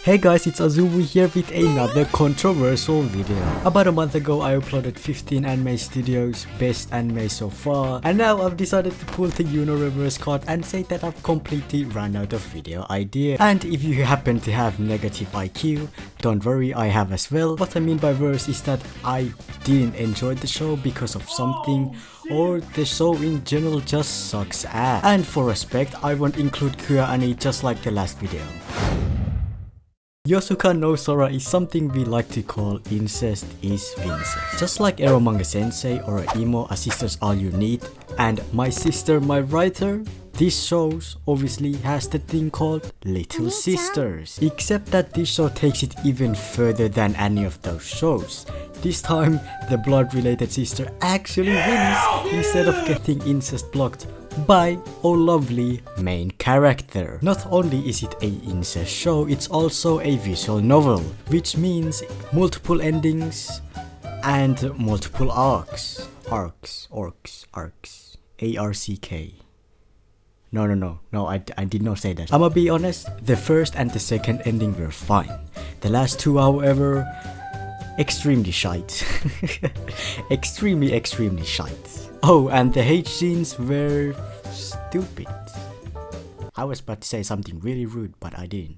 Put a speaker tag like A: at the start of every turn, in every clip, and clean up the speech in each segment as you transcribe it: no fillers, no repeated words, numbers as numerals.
A: Hey guys, it's Azubu here with another controversial video. About a month ago, I uploaded 15 anime studios best anime so far, and now I've decided to pull the reverse card and say that I've completely run out of video idea. And if you happen to have negative IQ, don't worry, I have as well. What I mean by verse is that I didn't enjoy the show because of something, or the show in general just sucks ass. And for respect, I won't include Kura Ani just like the last video. Yosuga no Sora is something we like to call incest is Vincest. Just like Eromanga Sensei or Emo, a sister's all you need, and My Sister, My Writer, this show obviously has the thing called Little Sisters. Except that this show takes it even further than any of those shows. This time, the blood-related sister actually wins instead of getting incest blocked by our lovely main character. Not only is it a incest show, it's also a visual novel, which means multiple endings and multiple arcs. Arcs. A-R-C-K. No, I did not say that. I'ma be honest, the first and the second ending were fine. The last two, however, extremely shite. extremely shite. Oh, and the hate scenes were stupid. I was about to say something really rude, but I didn't.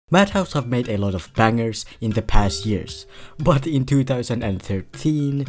A: Madhouse have made a lot of bangers in the past years, but in 2013,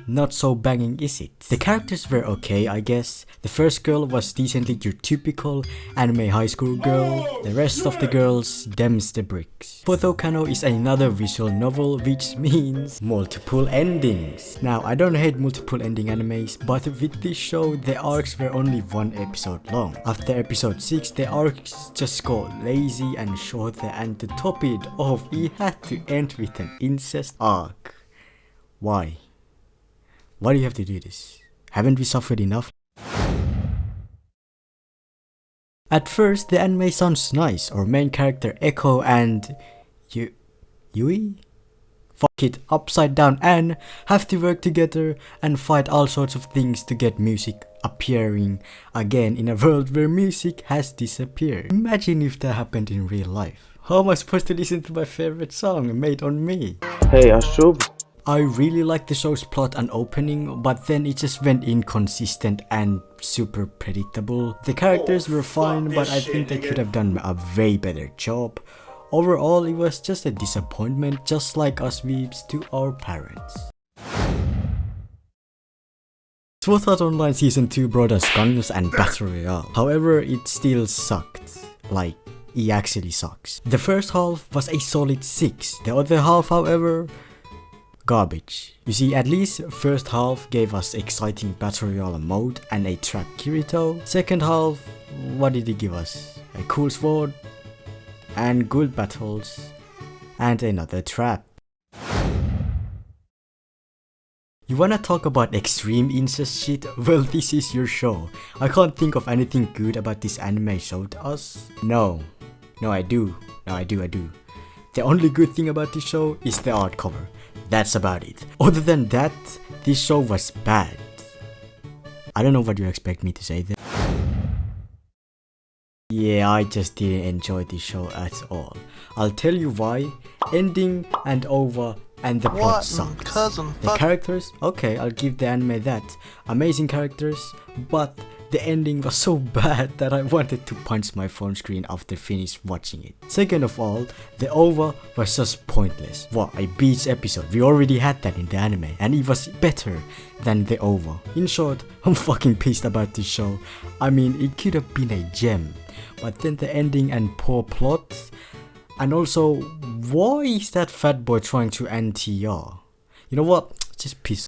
A: not so banging is it. The characters were okay, I guess. The first girl was decently your typical anime high school girl. The rest of the girls, them's the bricks. Photokano is another visual novel, which means multiple endings. Now, I don't hate multiple ending animes, but with this show, the arcs were only one episode long. After episode 6, the arcs just got lazy and shorter, and to top it off, it had to end with an incest arc. Why? Why do you have to do this? Haven't we suffered enough? At first, the anime sounds nice. Our main character Echo and Yui? Fuck it, upside down and have to work together and fight all sorts of things to get music appearing again in a world where music has disappeared. Imagine if that happened in real life. How am I supposed to listen to my favorite song made on me?
B: Hey, Ashub.
A: I really liked the show's plot and opening, but then it just went inconsistent and super predictable. The characters were fine, but I think they could have done a way better job. Overall, it was just a disappointment, just like us weebs to our parents. Sword Art Online Season 2 brought us guns and Battle Royale. However, it still sucked. Like, it actually sucks. The first half was a solid 6. The other half, however, garbage. You see, at least first half gave us exciting Battle Royale mode and a trap Kirito. Second half, what did it give us? A cool sword and good battles and another trap. You wanna talk about extreme incest shit? Well, this is your show. I can't think of anything good about this anime showed us. No, I do. The only good thing about this show is the art cover. That's about it. Other than that, this show was bad. I don't know what you expect me to say there. Yeah, I just didn't enjoy this show at all. I'll tell you why. Ending and over and the plot sucks. The characters, okay, I'll give the anime that. Amazing characters, but the ending was so bad that I wanted to punch my phone screen after finished watching it. Second of all, the OVA was just pointless. What, a beach episode? We already had that in the anime, and it was better than the OVA. In short, I'm fucking pissed about this show. I mean, it could have been a gem, but then the ending and poor plot. And also, why is that fat boy trying to anti-TR? You know what? Just piss.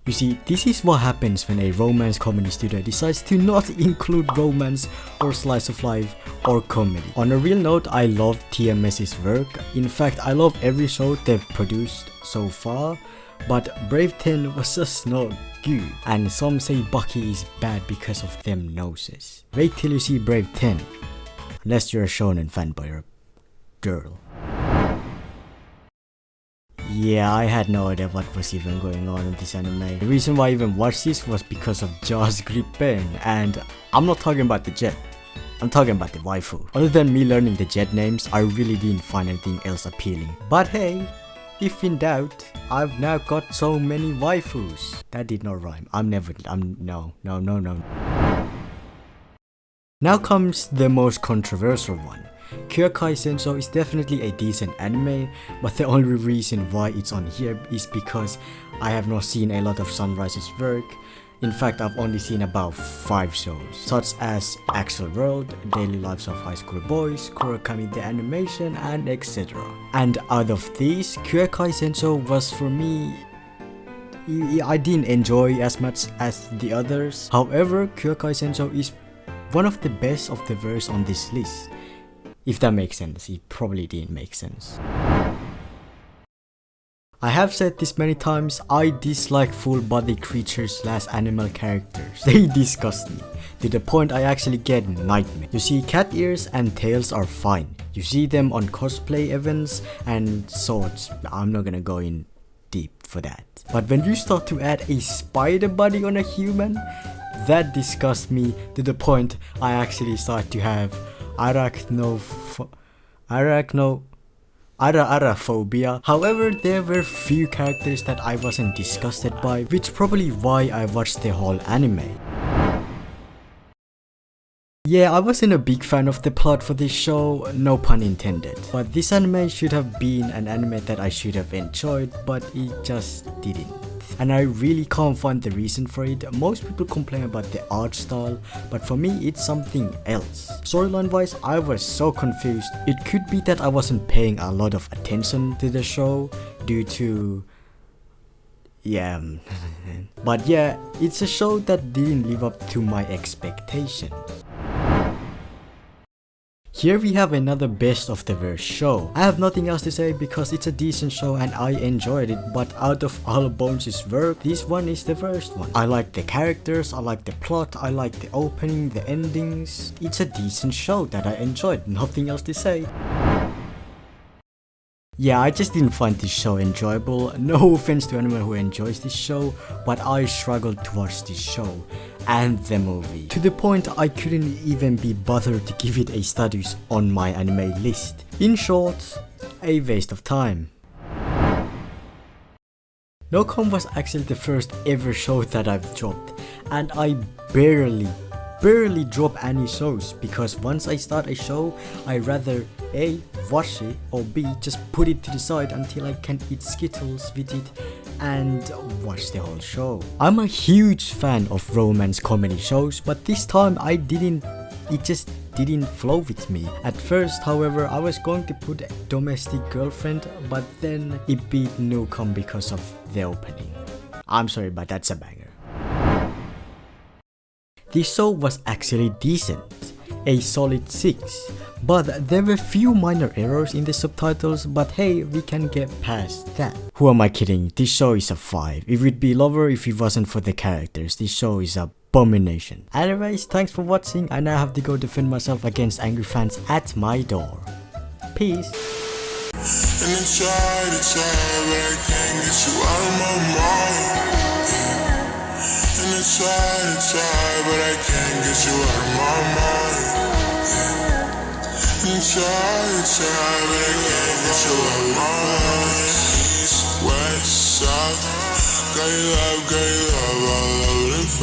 A: You see, this is what happens when a romance comedy studio decides to not include romance or slice of life or comedy. On a real note, I love TMS's work. In fact, I love every show they've produced so far, but Brave 10 was just not good. And some say Bucky is bad because of them noses. Wait till you see Brave 10. Unless you're a shonen fanboy or girl. Yeah, I had no idea what was even going on in this anime. The reason why I even watched this was because of Josh Gripen, and I'm not talking about the jet. I'm talking about the waifu. Other than me learning the jet names, I really didn't find anything else appealing. But hey, if in doubt, I've now got so many waifus. That did not rhyme. No. Now comes the most controversial one. Kyokai Senso is definitely a decent anime, but the only reason why it's on here is because I have not seen a lot of Sunrise's work. In fact, I've only seen about 5 shows, such as Axel World, Daily Lives of High School Boys, Kurakami the Animation, and etc. And out of these, Kyokai Senso was for me, I didn't enjoy as much as the others. However, Kyokai Senso is one of the best of the verse on this list. If that makes sense, it probably didn't make sense. I have said this many times, I dislike full-body creature/animal characters. They disgust me, to the point I actually get nightmares. You see, cat ears and tails are fine. You see them on cosplay events and swords. I'm not gonna go in deep for that. But when you start to add a spider body on a human, that disgusts me to the point I actually start to have araphobia. However, there were few characters that I wasn't disgusted by, which probably why I watched the whole anime. Yeah, I wasn't a big fan of the plot for this show, no pun intended. But this anime should have been an anime that I should have enjoyed, but it just didn't. And I really can't find the reason for it. Most people complain about the art style, but for me it's something else. Storyline wise, I was so confused. It could be that I wasn't paying a lot of attention to the show due to... yeah. But yeah, it's a show that didn't live up to my expectations. Here we have another best of the verse show. I have nothing else to say because it's a decent show and I enjoyed it, but out of all Bones' work, this one is the worst one. I like the characters, I like the plot, I like the opening, the endings. It's a decent show that I enjoyed, nothing else to say. Yeah, I just didn't find this show enjoyable. No offense to anyone who enjoys this show, but I struggled to watch this show and the movie, to the point I couldn't even be bothered to give it a status on my anime list. In short, a waste of time. No-Come was actually the first ever show that I've dropped, and I barely drop any shows, because once I start a show, I rather A, watch it, or B, just put it to the side until I can eat Skittles with it and watch the whole show. I'm a huge fan of romance comedy shows, but this time it just didn't flow with me. At first, however, I was going to put Domestic Girlfriend, but then it beat No-Come because of the opening. I'm sorry, but that's a banger. This show was actually decent, a solid 6, but there were few minor errors in the subtitles, but hey, we can get past that. Who am I kidding? This show is a 5. It would be lower if it wasn't for the characters. This show is a abomination. Anyways, thanks for watching. I now have to go defend myself against angry fans at my door. Peace. And inside, but I can't get you out of my mind. And inside, but I can't get you out of my mind. Inside, but I can't get you out of my mind. East, west, south, got your love, all over.